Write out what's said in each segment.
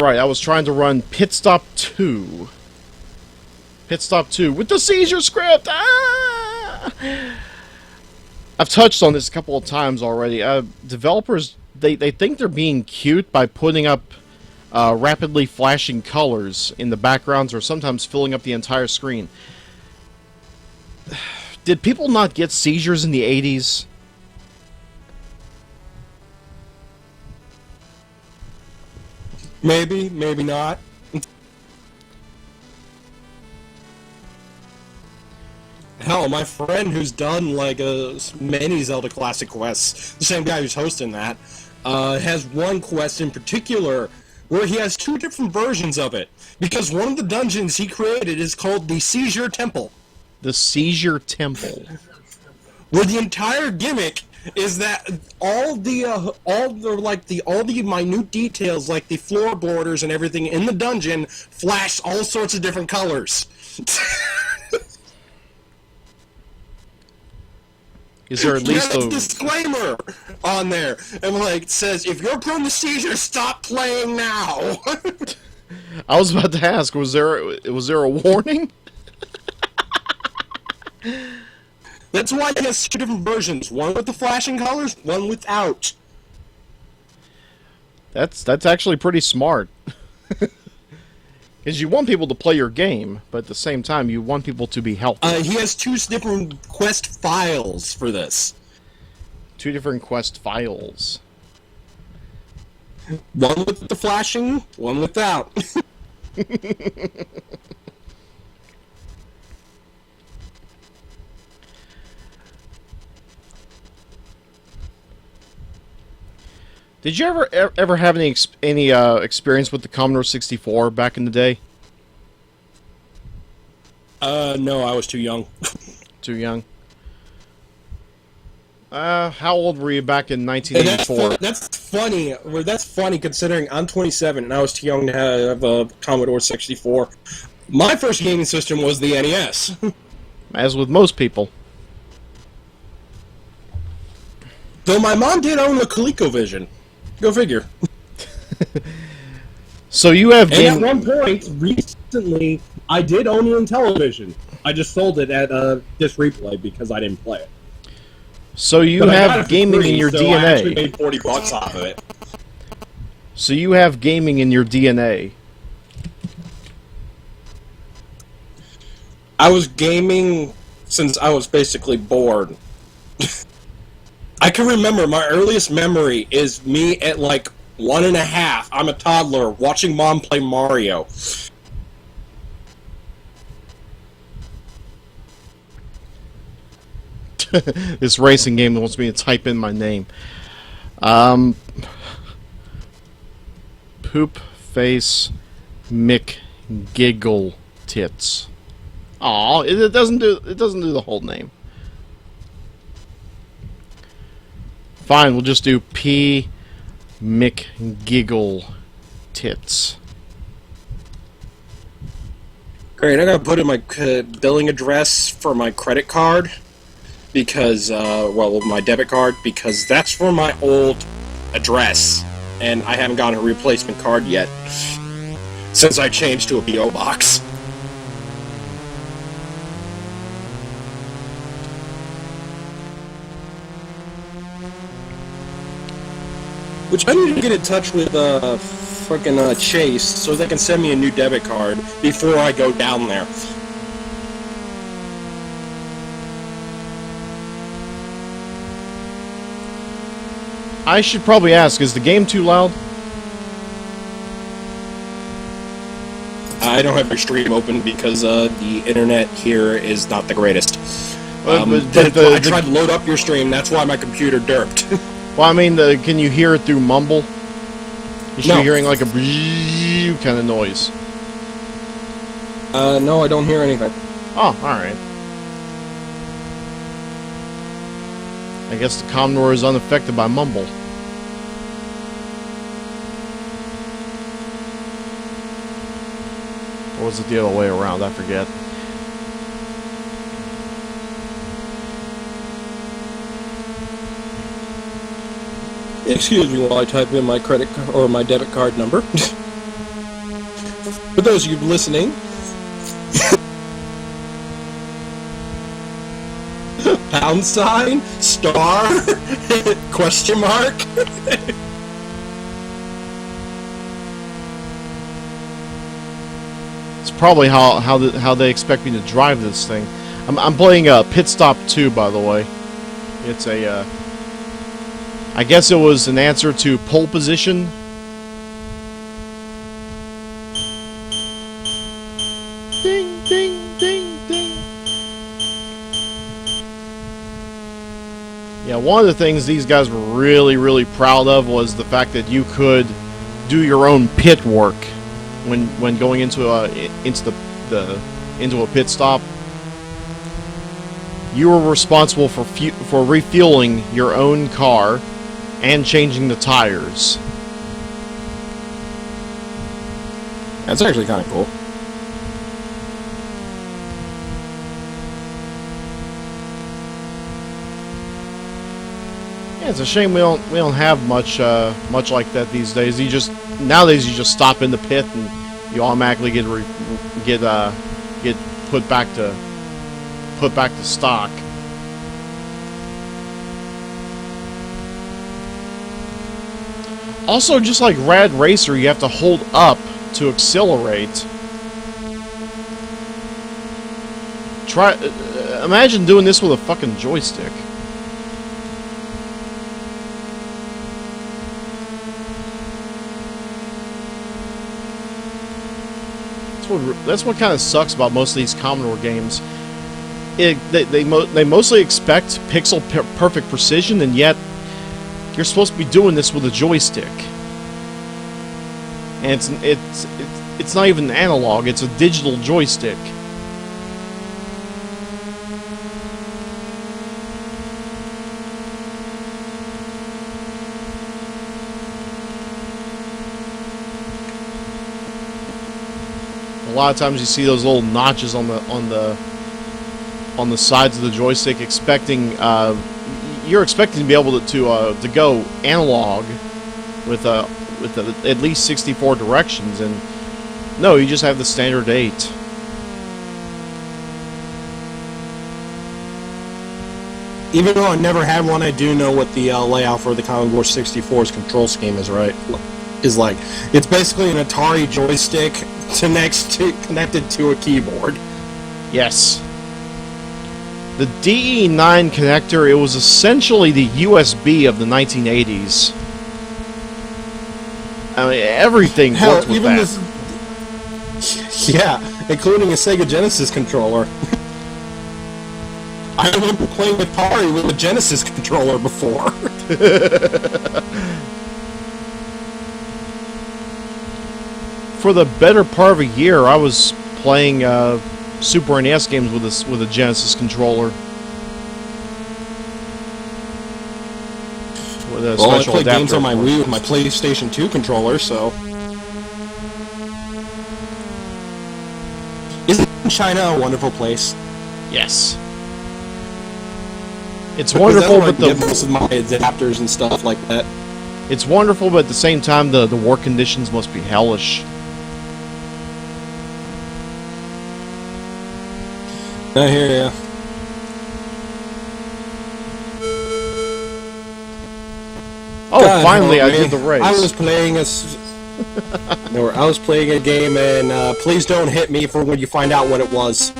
Right, I was trying to run Pitstop 2. Pitstop 2 with the seizure script! Ah! I've touched on this a couple of times already. Developers, they think they're being cute by putting up rapidly flashing colors in the backgrounds or sometimes filling up the entire screen. Did people not get seizures in the 80s? Maybe, maybe not. Hell, my friend who's done like many Zelda Classic quests, the same guy who's hosting that, has one quest in particular where he has two different versions of it. Because one of the dungeons he created is called the Seizure Temple. The Seizure Temple. Where the entire gimmick is that all the minute details, like the floor borders and everything in the dungeon, flash all sorts of different colors. Is there at least a disclaimer on there? And like it says, if you're prone to seizures, stop playing now. I was about to ask, was there a warning? That's why it has two different versions. One with the flashing colors, one without. That's actually pretty smart. Because you want people to play your game, but at the same time, you want people to be healthy. He has two different quest files for this. Two different quest files. One with the flashing, one without. Did you ever have any experience with the Commodore 64 back in the day? No, I was too young. Too young. How old were you back in 1984? That's funny. Well, that's funny considering I'm 27 and I was too young to have a Commodore 64. My first gaming system was the NES. As with most people. Though my mom did own a ColecoVision. Go figure. So you have And at one point, recently, I did own it on television. I just sold it at Disc Replay because I didn't play it. So you have gaming in your DNA. I actually made $40 off of it. So you have gaming in your DNA. I was gaming since I was basically born. I can remember my earliest memory is me at like 1.5. I'm a toddler watching mom play Mario. This racing game wants me to type in my name. Poop face McGiggle tits. Aw, it doesn't do the whole name. Fine, we'll just do P McGiggle tits. Great, I gotta put in my billing address for my credit card because, well, my debit card, because that's for my old address, and I haven't gotten a replacement card yet since I changed to a P.O. box. Which I need to get in touch with fucking Chase so they can send me a new debit card before I go down there. I should probably ask, is the game too loud? I don't have your stream open because the internet here is not the greatest. I tried to load up your stream, that's why my computer derped. Well, I mean, can you hear it through mumble? You should No. be hearing like a kind of noise. No, I don't hear anything. Oh, alright. I guess the Commodore is unaffected by mumble. Or was it the other way around? I forget. Excuse me while I type in my credit or my debit card number. For those of you listening, pound sign, star, question mark. It's probably how they expect me to drive this thing. I'm playing Pitstop 2, by the way. It's a I guess it was an answer to Pole Position. Ding, ding, ding, ding. Yeah, one of the things these guys were really, really proud of was the fact that you could do your own pit work when going into a pit stop. You were responsible for refueling your own car and changing the tires. That's actually kind of cool. Yeah, it's a shame we don't have much like that these days. Nowadays you just stop in the pit and you automatically get put back to stock. Also, just like Rad Racer, you have to hold up to accelerate. Imagine doing this with a fucking joystick. That's what kind of sucks about most of these Commodore games. They mostly expect pixel perfect precision, and yet you're supposed to be doing this with a joystick. And it's not even analog; it's a digital joystick. A lot of times you see those little notches on the sides of the joystick, you're expecting to be able to go analog with at least 64 directions, and no, you just have the standard 8. Even though I never had one, I do know what the layout for the Commodore 64's control scheme is like. It's basically an Atari joystick connected to a keyboard. Yes. The DE9 connector, it was essentially the USB of the 1980s. I mean, everything worked with that. Yeah, including a Sega Genesis controller. I remember playing Atari with a Genesis controller before. For the better part of a year, I was playing Super NES games with a Genesis controller. With a I special play adapter, games on my of course. Wii with my PlayStation 2 controller, so... Isn't China a wonderful place? Yes. It's wonderful, but most of my adapters and stuff like that. It's wonderful, but at the same time, the work conditions must be hellish. I hear ya. Oh, God, finally, I man. did the race. I was playing a game, and please don't hit me for when you find out what it was.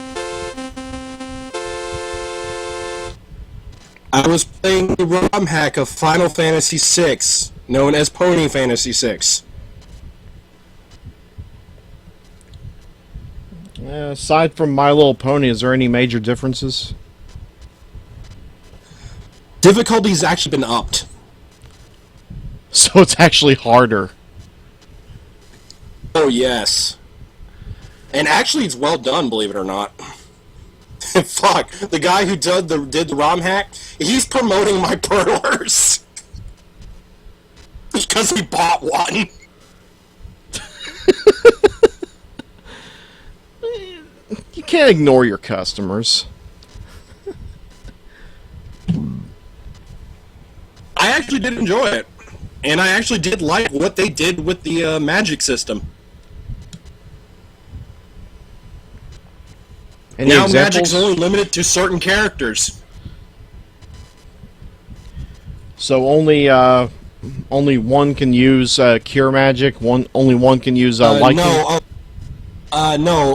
I was playing the ROM hack of Final Fantasy VI, known as Pony Fantasy VI. Aside from My Little Pony, is there any major differences? Difficulty's actually been upped. So it's actually harder. Oh, yes. And actually, it's well done, believe it or not. Fuck, the guy who did the ROM hack, he's promoting my perlers. Because he bought one. You can't ignore your customers. I actually did enjoy it. And I actually did like what they did with the magic system. Any Now examples? magic's only limited to certain characters. So only one can use cure magic. Only one can use liking. No.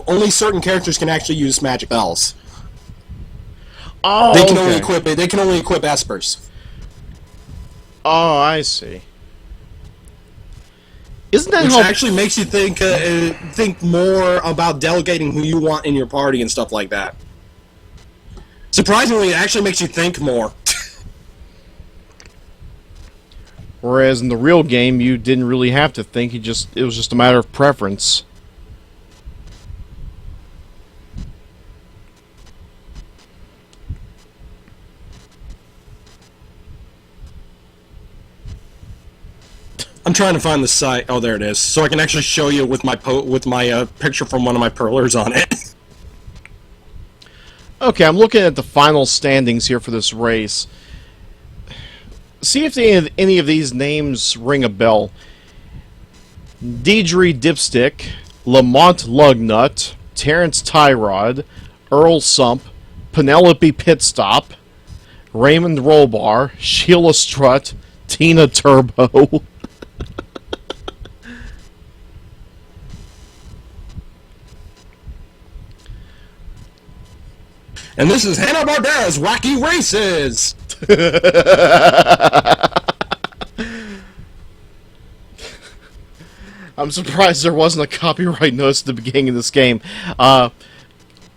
Only certain characters can actually use magic spells. Oh, They can okay. only equip. They can only equip espers. Oh, I see. Isn't that Which how? actually makes you think more about delegating who you want in your party and stuff like that. Surprisingly, it actually makes you think more. Whereas in the real game, you didn't really have to think. It was just a matter of preference. I'm trying to find the site. Oh, there it is. So I can actually show you with my picture from one of my perlers on it. Okay, I'm looking at the final standings here for this race. See if any of these names ring a bell. Deidre Dipstick, Lamont Lugnut, Terrence Tyrod, Earl Sump, Penelope Pitstop, Raymond Rollbar, Sheila Strutt, Tina Turbo. And this is Hanna-Barbera's Wacky Races! I'm surprised there wasn't a copyright notice at the beginning of this game. All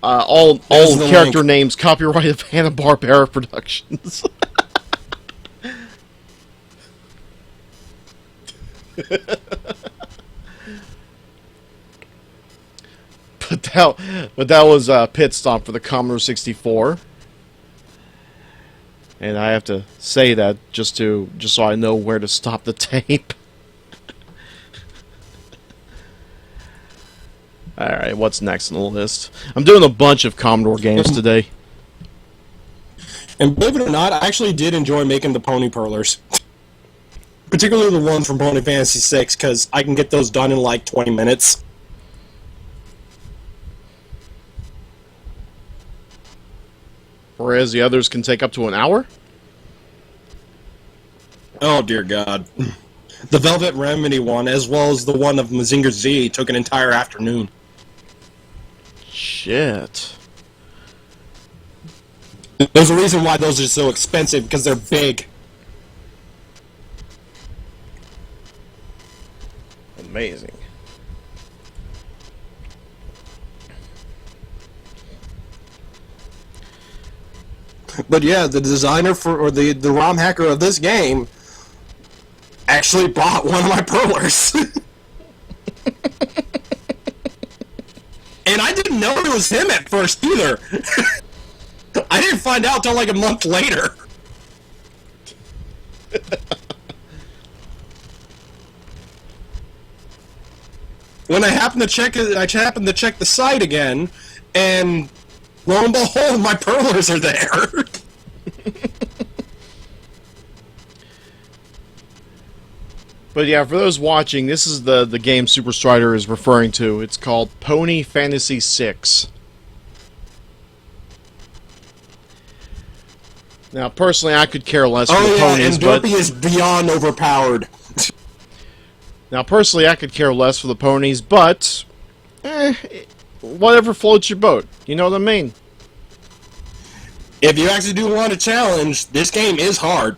There's the character link. names copyright of Hanna-Barbera Productions. But that was Pitstop for the Commodore 64. And I have to say that just so I know where to stop the tape. Alright, what's next on the list? I'm doing a bunch of Commodore games today. And believe it or not, I actually did enjoy making the pony perlers. Particularly the ones from Pony Fantasy VI, because I can get those done in like 20 minutes. Whereas the others can take up to an hour? Oh dear God. The Velvet Remedy one, as well as the one of Mazinger Z, took an entire afternoon. Shit. There's a reason why those are so expensive, because they're big. Amazing. But yeah, the designer or the ROM hacker of this game actually bought one of my perlers. And I didn't know it was him at first either. I didn't find out till like a month later. When I happened to check it, I happened to check the site again, and lo and behold, my perlers are there. But yeah, for those watching, this is the game Super Strider is referring to. It's called Pony Fantasy VI. Now, personally, I could care less for the ponies, and but Derpy is beyond overpowered. whatever floats your boat. You know what I mean? If you actually do want a challenge, this game is hard.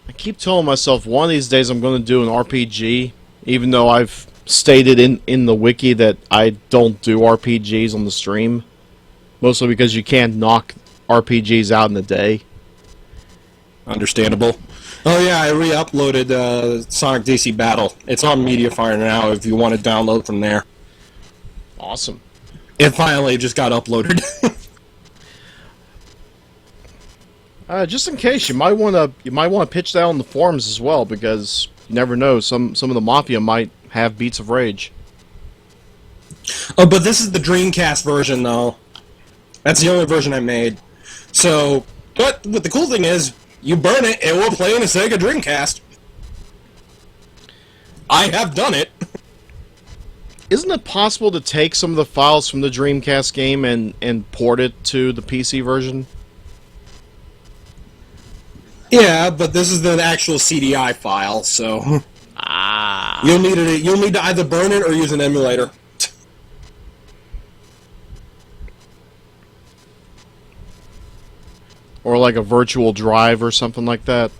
I keep telling myself one of these days I'm going to do an RPG, even though I've stated in the wiki that I don't do RPGs on the stream. Mostly because you can't knock RPGs out in a day. Understandable. Oh yeah, I re-uploaded Sonic DC Battle. It's on Mediafire now if you want to download from there. Awesome. It finally just got uploaded. Just in case, you might want to pitch that on the forums as well, because you never know, some of the Mafia might have Beats of Rage. Oh, but this is the Dreamcast version, though. That's the only version I made. So, but the cool thing is, you burn it, it will play in a Sega Dreamcast. I have done it. Isn't it possible to take some of the files from the Dreamcast game and port it to the PC version? Yeah, but this is the actual CDI file, so you'll need to either burn it or use an emulator. Or like a virtual drive or something like that?